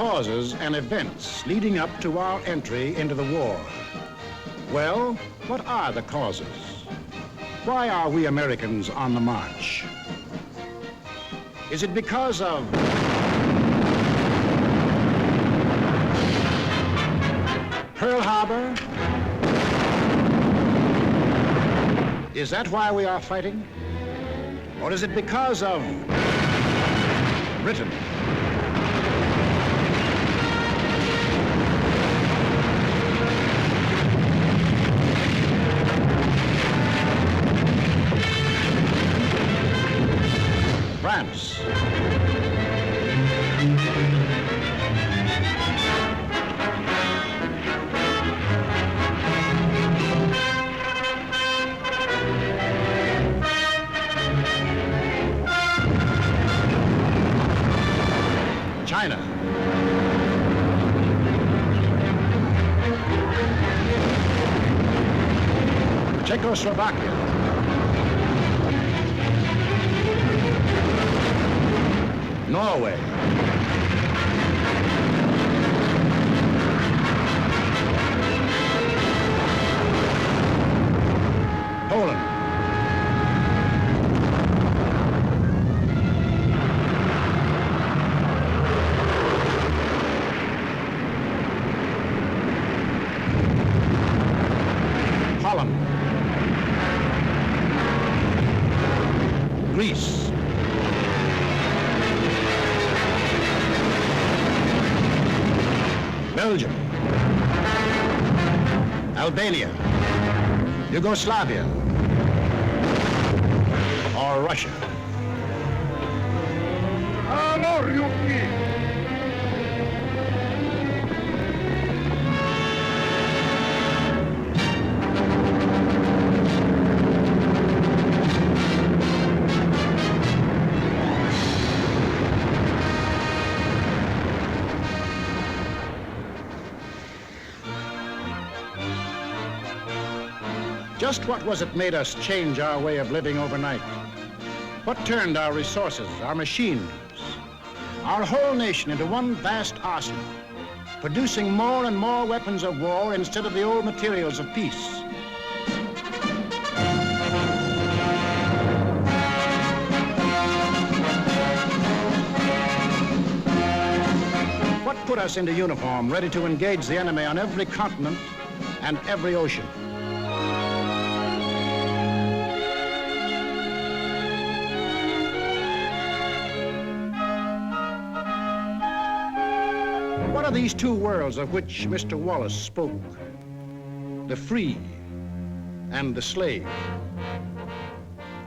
causes and events leading up to our entry into the war. Well, what are the causes? Why are we Americans on the march? Is it because of Pearl Harbor? Is that why we are fighting? Or is it because of Britain? France. China. Czechoslovakia. Norway. Poland. Holland. Greece. Belgium, Albania, Yugoslavia, or Russia. Just what was it made us change our way of living overnight? What turned our resources, our machines, our whole nation into one vast arsenal, producing more and more weapons of war instead of the old materials of peace? What put us into uniform, ready to engage the enemy on every continent and every ocean? What are these two worlds of which Mr. Wallace spoke? The free and the slave.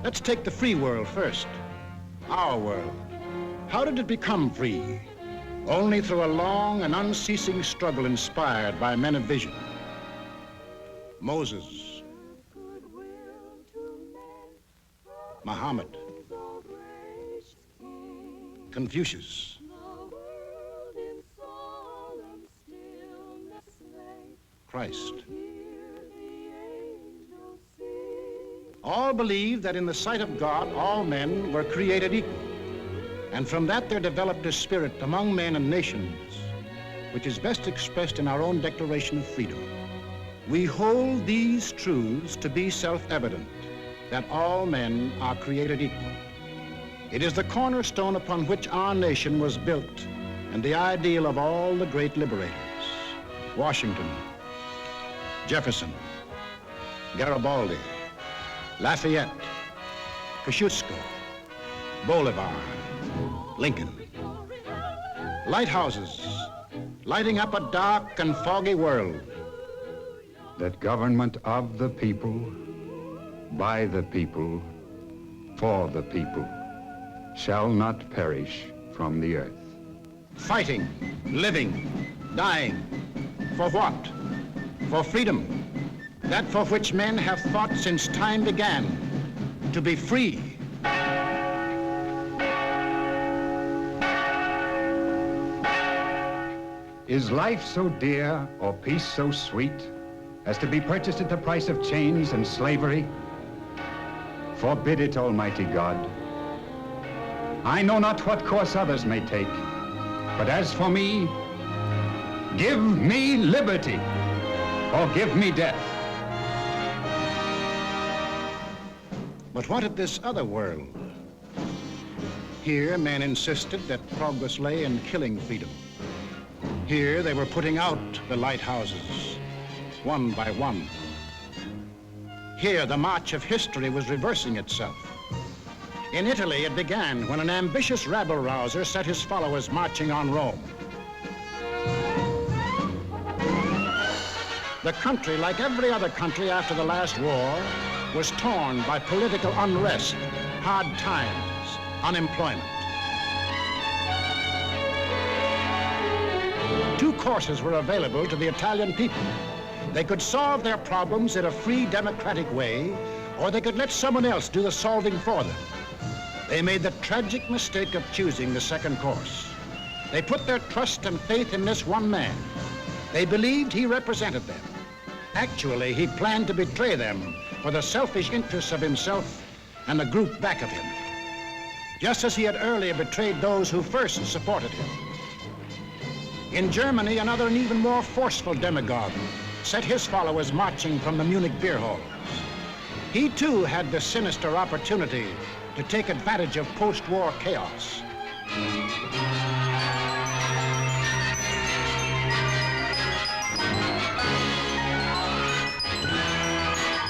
Let's take the free world first, our world. How did it become free? Only through a long and unceasing struggle inspired by men of vision. Moses, Muhammad, Confucius, Christ. All believed that in the sight of God, all men were created equal. And from that there developed a spirit among men and nations, which is best expressed in our own Declaration of Freedom. We hold these truths to be self-evident, that all men are created equal. It is the cornerstone upon which our nation was built and the ideal of all the great liberators. Washington, Jefferson, Garibaldi, Lafayette, Kosciuszko, Bolivar, Lincoln. Lighthouses lighting up a dark and foggy world. That government of the people, by the people, for the people, shall not perish from the earth. Fighting, living, dying. For what? For freedom, that for which men have fought since time began, to be free. Is life so dear or peace so sweet as to be purchased at the price of chains and slavery? Forbid it, Almighty God. I know not what course others may take, but as for me, Give me liberty, or give me death. But what of this other world? Here, men insisted that progress lay in killing freedom. Here, they were putting out the lighthouses, one by one. Here, the march of history was reversing itself. In Italy, it began when an ambitious rabble-rouser set his followers marching on Rome. The country, like every other country after the last war, was torn by political unrest, hard times, unemployment. Two courses were available to the Italian people. They could solve their problems in a free, democratic way, or they could let someone else do the solving for them. They made the tragic mistake of choosing the second course. They put their trust and faith in this one man. They believed he represented them. Actually, he planned to betray them for the selfish interests of himself and the group back of him, just as he had earlier betrayed those who first supported him. In Germany, another and even more forceful demagogue set his followers marching from the Munich beer halls. He too had the sinister opportunity to take advantage of post-war chaos.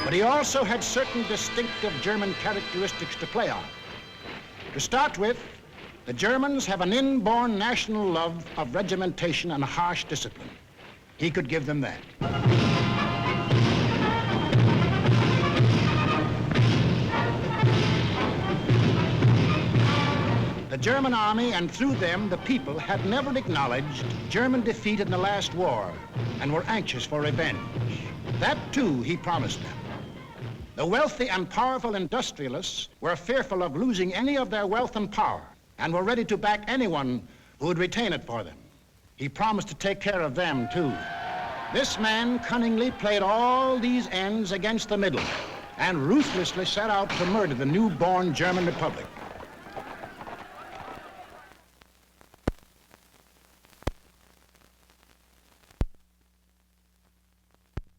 But he also had certain distinctive German characteristics to play on. To start with, the Germans have an inborn national love of regimentation and harsh discipline. He could give them that. The German army, and through them the people, had never acknowledged German defeat in the last war and were anxious for revenge. That too he promised them. The wealthy and powerful industrialists were fearful of losing any of their wealth and power and were ready to back anyone who would retain it for them. He promised to take care of them too. This man cunningly played all these ends against the middle and ruthlessly set out to murder the newborn German Republic.